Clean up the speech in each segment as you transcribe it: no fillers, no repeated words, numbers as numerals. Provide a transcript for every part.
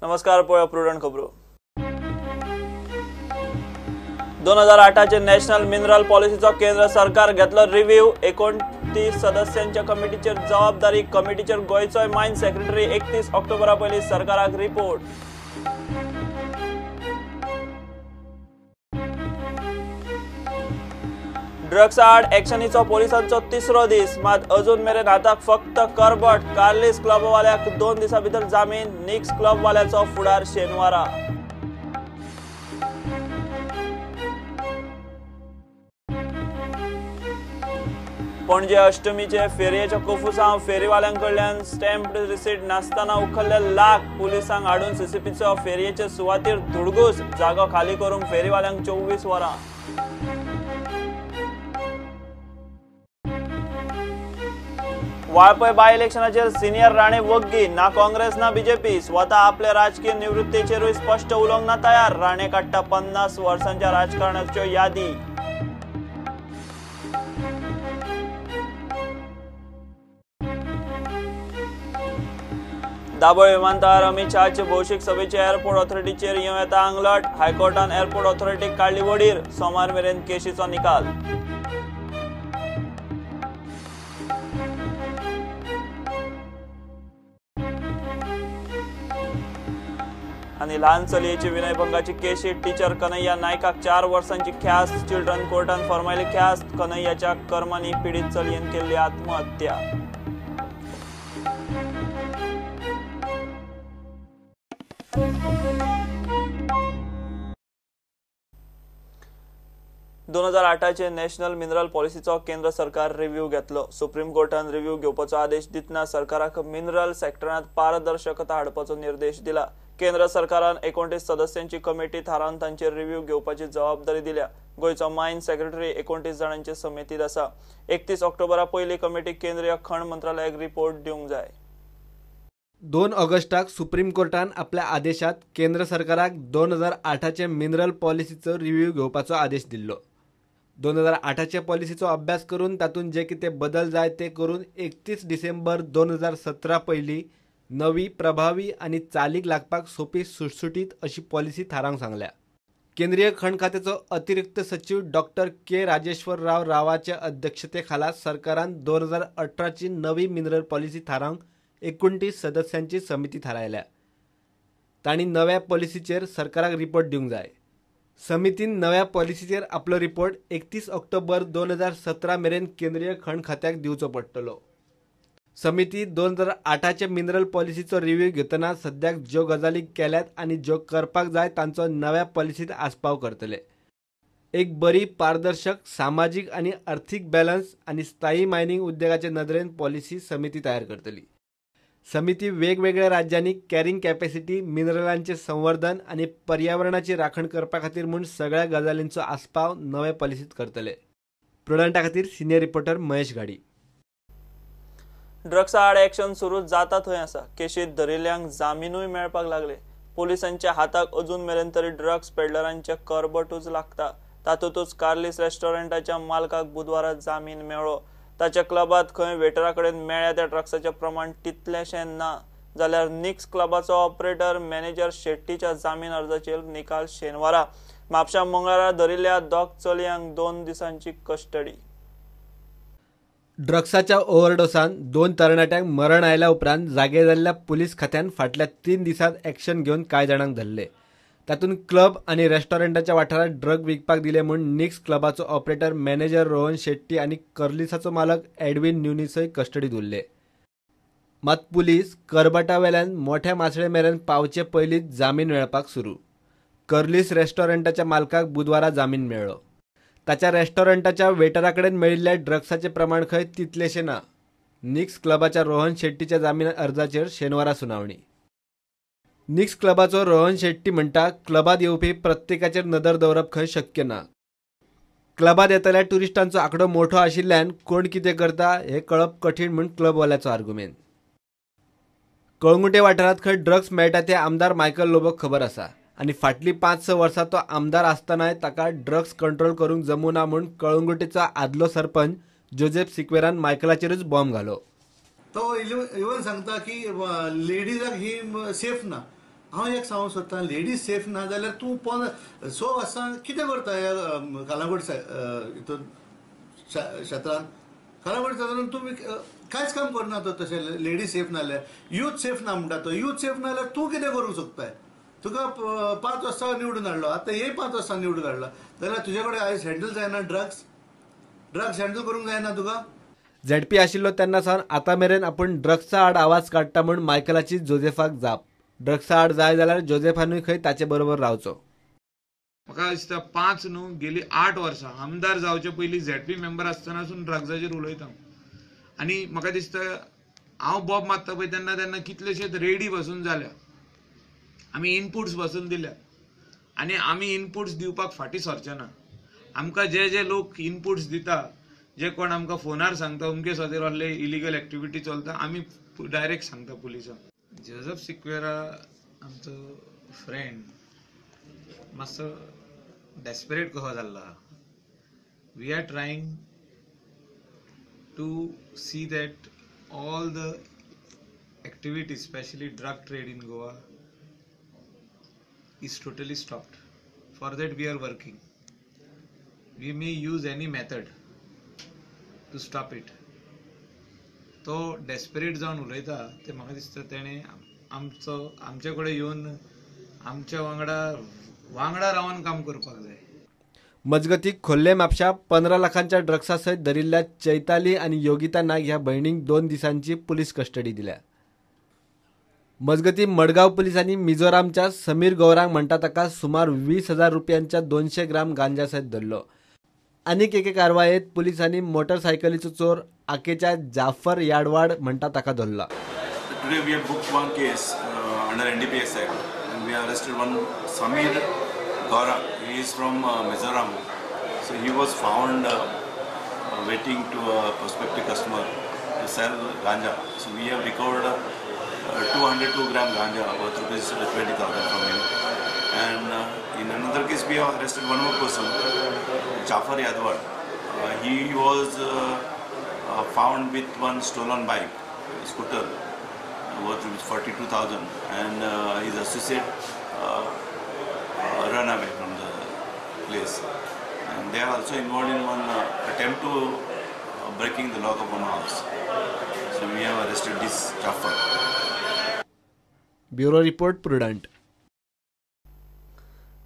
नमस्कार, पळय प्रुडंट खबरो। 2008चे नॅशनल मिनरल पॉलिसीचो केंद्र सरकार घेतलो रिव्ह्यू। 29 सदस्यांच्या कमिटीचेर जबाबदारी। कमिटीचेर गोयचोय मायन सेक्रेटरी। 31 ऑक्टोबरा पयलीं सरकाराक रिपोर्ट। ड्रग्स आड एक्शनीचो पोलिसांचो तिसरो दीस, मात अजून मेरेन हाताक फक्त करबट। कार्लिस क्लबवाल्याक 2 दिसां भितर जामीन। निक्स क्लबवाल्याचो फुडार शेनवारा। पणजे अष्टमीचे फेरयेच्या कोफुसांव फेरीवाल्यांकडल्यान स्टॅम्प्ड रिसीट नासतना उखल्ले लाख। पुलिसांक हाडून सीसीपीचो फेरयेचे सुवातेर धुडगूस। जागो खाली करूंक फेरीवाल्यांक 24 वरां। वाळपय बाय इलेक्शनाचेर सिनियर राणे वग्गी। ना काँग्रेस ना बीजेपी। स्वता आपल्या राजकीय निवृत्तीचेरूय स्पष्ट उलोवंक ना तयार। राणे काडटा 50 वर्सांच्या राजकारणाच्यो यादी। दाबोळ विमानतळार अमित शहाचे भौशीक सभेचे एअरपोर्ट ऑथॉरिटीचेर येता आंगलट। हायकोर्टान एअरपोर्ट ऑथॉरिटीक काडली वडीर। सोमार मेरेन केशीचो निकाल। आणि ल्हान चलयेची विनयभंगाची केशी। टीचर कन्हैया नायकाक 4 वर्सांची ख्यास्त। चिल्ड्रन कोर्टान फर्मायली ख्यास्त। कन्हैयाच्या कर्मांनी पीडित चलयेन केल्ली आत्महत्या। दोन 2008चे नॅशनल मिनरल पॉलिसीचो केंद्र सरकार रिव्ह्यू घेतलो। सुप्रीम कोर्टान रिव्ह्यू घेवपाचो आदेश दितना सरकाराक मिनरल सेक्टरांत पारदर्शकता हाडपाचो निर्देश दिला। केंद्र सरकारान 29 सदस्यांची कमिटी थारावन तांचेर रिव्ह्यू घेवपाची जबाबदारी दिल्या। गोयचो मायन सेक्रेटरी 29 जाणांचे समितीत आसा। 31 ऑक्टोबरा पयली कमिटी केंद्रीय खण मंत्रालयाक रिपोर्ट दिवंक जाय। 2 ऑगस्टाक सुप्रीम कोर्टान आपल्या आदेशात केंद्र सरकाराक 2008चे मिनरल पॉलिसीचो रिव्ह्यू घेवपाचो आदेश दिल्लो। 2008चे पॉलिसीचो अभ्यास करून तातूंत जे कितें बदल जाय ते करून 31 डिसेंबर 2017 पयली नवी, प्रभावी आणि चालीक लागपाक सोपी सुटसुटीत अशी पॉलिसी थारावंक सांगल्या। केंद्रीय खण खात्याचो अतिरिक्त सचिव डॉक्टर के राजेश्वर रावाच्या अध्यक्षतेखाला सरकारान 2018ची नवी मिनरल पॉलिसी थारावंक 29 सदस्यांची समिती थारायल्या। तांणी नव्या पॉलिसीचेर सरकाराक रिपोर्ट दिवंक जाय। समितीन नव्या पॉलिसीचेर आपलो रिपोर्ट 31 ऑक्टोबर 2017 मेरेन केंद्रीय खण खात्याक दिवचो पडटलो। समिती 2008चे मिनरल पॉलिसीचो रिव्ह्यू घेतना सद्याक ज्यो गजाली केल्यात आनी ज्यो करपाक जाय तांचो नव्या पॉलिसीत आस्पाव करतले। एक बरी, पारदर्शक, सामाजीक आनी आर्थीक बॅलन्स आनी स्थायी मायनिंग उद्देगाचे नदरेन पॉलिसी समिती तयार करतली। समिती वेगवेगळ्या राज्यांनी कॅरिंग कॅपॅसिटी, मिनरलांचे संवर्धन आनी पर्यावरणाची राखण करपा खातीर म्हूण सगळ्या गजालींचो आस्पाव नव्या पॉलिसीत करतले। प्रुडंटा खातीर सिनियर रिपोर्टर महेश गाडी। ड्रग्सा आड एक्शन सुरू जाता थंय आसा। केशीत धरिल्ल्यांक जामीनूय मेळपाक लागले। पोलिसांच्या हाताक अजून मेरेन तरी ड्रग्स पेडलरांचे करबटूच लागता। तातूंतूच कार्लिस रेस्टॉरंटाच्या मालकाक बुधवारा जामीन मेळ्ळो। ताच्या क्लबात खंय वेटरा कडेन मेळ्या त्या ड्रग्साचें प्रमाण तितलेंशें ना जाल्यार निक्स क्लबाचो ऑपरेटर मॅनेजर शेट्टीच्या जामीन अर्जाचेर निकाल शेनवारा। म्हापशां मंगळारा धरिल्ल्या दोग चलयांक 2 दिसांची कस्टडी। ड्रग्साच्या ओव्हरडोसान 2 तरणाट्यांक मरण आयल्या उपरांत जागे जाल्ल्या पुलीस खात्यान फाटल्या 3 दिसांत एक्शन घेवन कांय जाणांक धरले। तातूंत क्लब आनी रेस्टॉरंटाच्या वाठारांत ड्रग विकपाक दिले म्हूण निक्स क्लबाचो ऑपरेटर मॅनेजर रोहन शेट्टी आनी कर्लिसाचो मालक एडविन न्यूनिसय कस्टडीत उरले। मात पुलीस करबटावेल्यान मोठ्या मासळे मेरेन पावचे पयलींच जामीन मेळपाक सुरू। कर्लिस रेस्टॉरंटाच्या मालकाक बुधवारा जामीन मेळ्ळो। ताच्या रेस्टॉरंटाच्या वेटरा कडेन मेळिल्ल्या ड्रग्साचे प्रमाण खंय तितलेशें ना। निक्स क्लबाच्या रोहन शेट्टीच्या जामीन अर्जाचेर शेनवारा सुनावणी। निक्स क्लबाचो रोहन शेट्टी म्हणटा, क्लबात येवपी प्रत्येकाचेर नदर दवरप खंय शक्य ना। क्लबात येतल्या टुरिस्टांचो आंकडो मोठो आशिल्ल्यान कोण कितें करता हें कळप कठीण म्हूण क्लबवाल्याचो आर्ग्युमेंट। कळंगुटे वाठारांत खंय ड्रग्स मेळटा तें आमदार मायकल लोबोक खबर आसा आनी फाटलीं 5-6 वर्सां तो आमदार आसतनाय ताका ड्रग्स कंट्रोल करूंक जमूना म्हूण कळंगुटेचो आदलो सरपंच जोसेफ सिक्वेरान मायकलाचेरूच बॉम्ब घालो। तो इवन सांगता की लेडीजाक ही सेफ ना, हांव एक सांगूं सोदतां, लेडीज सेफ ना जाल्यार तूं 100 वर्सां कितें करता ह्या कालांगूट हितून क्षेत्रांत? कालांगूट क्षेत्रांत तुमी कांयच काम करना तो तशें लेडीज सेफ ना जाल्यार. यूथ सेफ ना म्हणटा तो. यूथ सेफ ना जाल्यार तूं कितें करूंक सोदताय? तुका 5 वर्सां निवडून हाडलो, आतां हे 5 वर्सां निवडून हाडला जाल्यार तुजे कडेन आयज हँडल जायना ड्रग्स हँडल करूंक जायना तुका? झेडपी आशिल्लो तेन्ना सावन आतां मेरेन आपूण ड्रग्सा आड आवाज काडटा म्हूण मायकलाची जोसेफाक जाप. ड्रग्सा आड जाय जाल्यार जोसेफानूय खंय ताचे बरोबर रावचो. म्हाका दिसता 5 न्हू गेली 8 वर्सां आमदार जावचे पयलीं झेडपी मेंबर आसतनासून ड्रग्साचेर उलयता. आनी म्हाका दिसता हांव बॉब मारता पळय तेन्ना कितलेशेच रेडी बसून जाल्या, आमी इनपुट्स बसून दिल्या आनी आमी इनपुट्स दिवपाक फाटीं सरचे ना. आमकां जे लोक इनपुट्स दिता, जे कोण आमकां फोनार सांगता अमके सदेर असले इलिगल एक्टिविटी चलता, आमी डायरेक्ट सांगता पुलिसांक. जोसेफ सिक्वेरा आमचो फ्रेंड मातसो डेस्परेट कसो जाल्लो. We are trying to see that all the activities, especially drug trade in Goa, is totally stopped. For that we are working. We may use any method to stop it. तो desperate जावन उलयता ते म्हाका दिसता तेणे आमचे कडेन येवन आमच्या वांगडा रावन काम करपाक जाय. मजगतीक खोर्ले म्हापशा 15 लाखांच्या ड्रग्सा सयत धरिल्ल्या चैताली आनी योगिता नाग ह्या भयणींक 2 दिसांची पुलीस कस्टडी दिल्या. मजगती मडगांव पुलिसांनी मिझोरामच्या समीर गौरांग म्हणटा ताका सुमार 20,000 रुपयांच्या 200 ग्राम गांजा सयत धरलो. आनीक एके कारवायेत पुलिसांनी मोटरसायकलीचो चोर आकेच्या जाफर याडवाड म्हणटा ताका धरला. Today we have booked one case under NDPS Act and we arrested one Samir Gaurang. He is from Mizoram. So he was found waiting to a prospective customer to sell ganja. So we have recovered 202 gram ganja worth rupees 20,000 from him. And in another case we have arrested one more person, Jafar Yadwad. He was found with one stolen bike, scooter, worth 42,000, and his associate run away from the place. And they are also involved in one attempt to breaking the lock of one house. So we have arrested this Jafar. Bureau report prudent.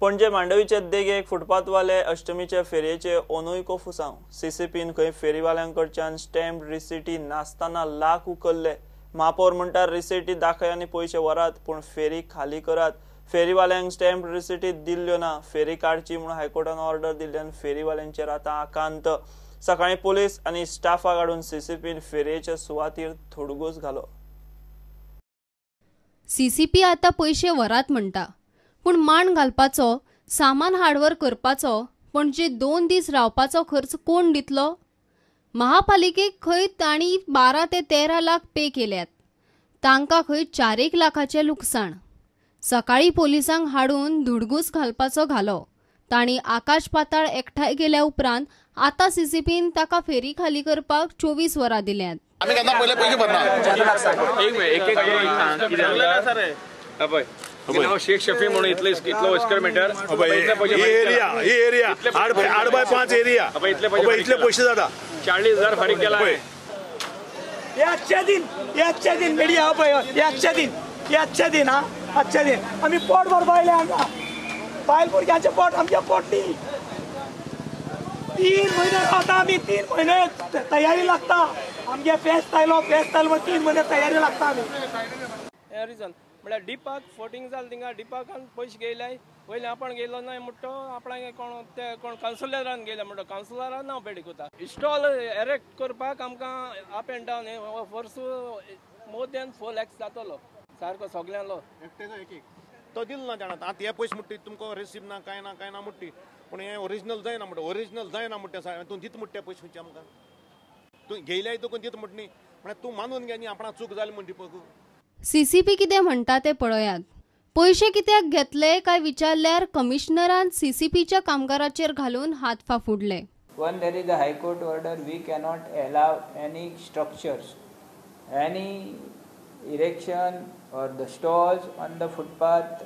पणजे मांडवीचे देगेक फुटपाथवाले अष्टमीचे फेरयेचे ओनूय कोफुसांव. सीसीपीन खंय फेरीवाल्यांकडच्यान stamp रिसिटी नासतना लाख उखल्ले. महापौर म्हणटा रिसिटी दाखय आनी पयशे व्हरात, पूण फेरी खाली करात. फेरीवाल्यांक स्टॅम्प रिसिटी दिल्ल्यो ना. फेरी काडची म्हूण हायकोर्टान ऑर्डर दिल्ल्यान फेरीवाल्यांचेर आतां आकांत. सकाळी पोलीस आनी स्टाफाक हाडून सीसीपीन फेरयेच्या सुवातीर थोडगूस घालो. सीसीपी आतां पयशे व्हरात म्हणटा, पूण मांड घालपाचो, सामान हार्डवर करपाचो, पणजे 2 दीस रावपाचो खर्च कोण दितलो? महापालिकेक खंय तांणी 12 ते 13 लाख पे केल्यात. तांकां खंय 4 लाखाचें लुकसाण. सकाळी पोलिसांक हाडून धुडगूस घालपाचो घालो. तांणी आकाश पाताळ एकठांय केल्या उपरांत आतां सीसीपीन ताका फेरी खाली करपाक 24 वरां दिल्यात. आम्ही केन्ना पयले पयशे भरना. हांव शेख शफी म्हणून इतलो वस्कर मीटर एरिया 8x5 एरिया इतले पयशे जाता. 40,000 फारीक केला. याचे दिन मिडिया हो पळय, याचे दिन आम्ही पोट भरपा आयले. आमकां बायल भुरग्यांचे पोट आमचे पोटली. 3 महिने रावता आमी. 3 महिने तयारी लागता. आमगे फेस्त आयलो 3 महिने तयारी लागता आमी. हे रिजन म्हळ्यार डिपाक फोटिंग जालें थिंगा डिपाकान पयशे घेयले. पयलीं आपण गेलो ना म्हणटो आपणाक कोण कावन्सिलरान गेले म्हणटो कावन्सिलरान हांव भेटी कोता. स्टॉल एरेक्ट करपाक आमकां अप एंड डावन वर्सू मोर दॅन 4 lakhs जातलो सारको सगळ्यांलो. तो दिलो ना जाणा. आतां हे पयशे म्हणटा तुमकां रिसीव ना कांय ना म्हणटी, पूण हे ओरिजिनल जायना म्हणटा. ओरिजिनल जायना म्हणटा तूं दित म्हणटा पयशे खंयचे आमकां. तूं घेयल्याय तुका दित म्हणटा न्ही, म्हळ्यार तूं मानून घे न्ही आपणा चूक जाली म्हणटी पळय. सीसीपी कितें म्हणटा ते पळयात. पयशे कित्याक घेतले काय विचारल्यार कमिशनरान सीसीपीच्या कामगाराचेर घालून हातफा फुडले. When there is a high court order, we cannot allow any structures, any erection or the stalls on the footpath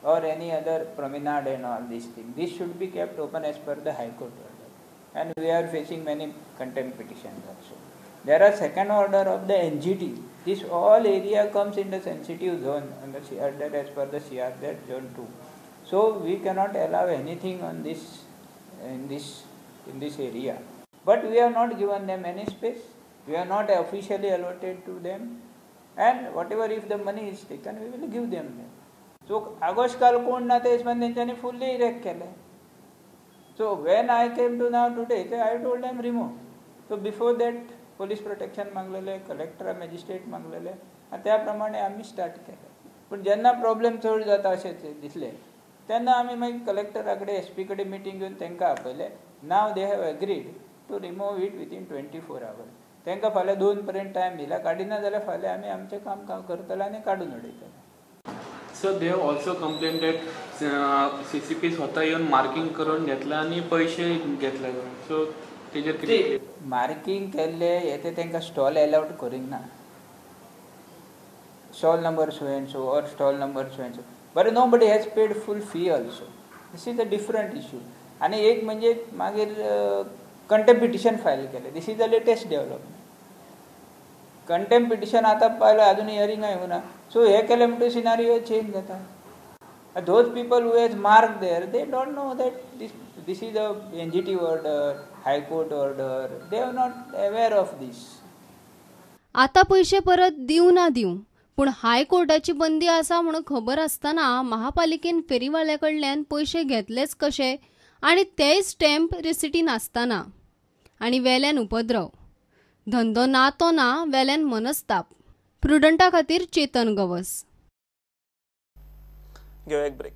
or any other promenade and all these things. This should be kept open as per the High Court order. And we are facing many contempt petitions also. There are second order of the NGT. This all area comes in the sensitive zone and the CRZ as per the CRZ zone 2. So we cannot allow anything on this in this area. But we have not given them any space. We are not officially allotted to them. And whatever if the money is taken, we will give them. So Agosh काल कोण ना ते पण त्यांनी fully erect केलं. So when I came to now today, I told them remove. So before that police protection मागलेले, collector, magistrate मागलेले, आणि त्याप्रमाणे आम्ही स्टार्ट केलं. पण ज्यांना प्रॉब्लेम चढ जाता असे दिसले त्यांना आम्ही मग कलेक्टराकडे SP कडे मीटिंग घेऊन त्यांना आपले. नाव they have agreed to remove it within 24 hours. त्यांना फाल्यां 2 पर्यंत टायम दिला. काडिना जाल्यार फाल्यां आमी आमचें काम करतले आनी काडून उडयतले. So they have also complain that CCP स्वता येवन मार्किंग करून घेतला आनी पैसे घेतले. सो तेजेर कितें मार्किंग केल्ले हे तांकां स्टॉल अलाउड करींक ना. Stall number so and so or stall number so and so. But nobody has paid full fee also. This is a different issue. आनी एक म्हणजे मागीर कंटेम्प्ट पिटिशन फायल केलें. This is the latest development. Contempt petition आतां पाहिलं अजून hearing येवना. सो हे केलें म्हणटकीर सिनारियो चेंज जाता. Those people who has marked there, they don't know that this is a NGT order, High Court order. They are not aware of this. आता पैसे परत दिव ना दिव पण हायकोर्टाची बंदी आसा म्हणून खबर आसतना महापालिकेन फेरीवाल्याकडल्यान पैसे घेतलेच कशे आणि तेय स्टॅम्प रिसिटी नासतना आणि वेल्यान उपद्रव. धंदो ना तो ना, वेल्यान मनस्ताप. प्रुडंटा खातीर चेतन गवस. घेऊ एक ब्रेक.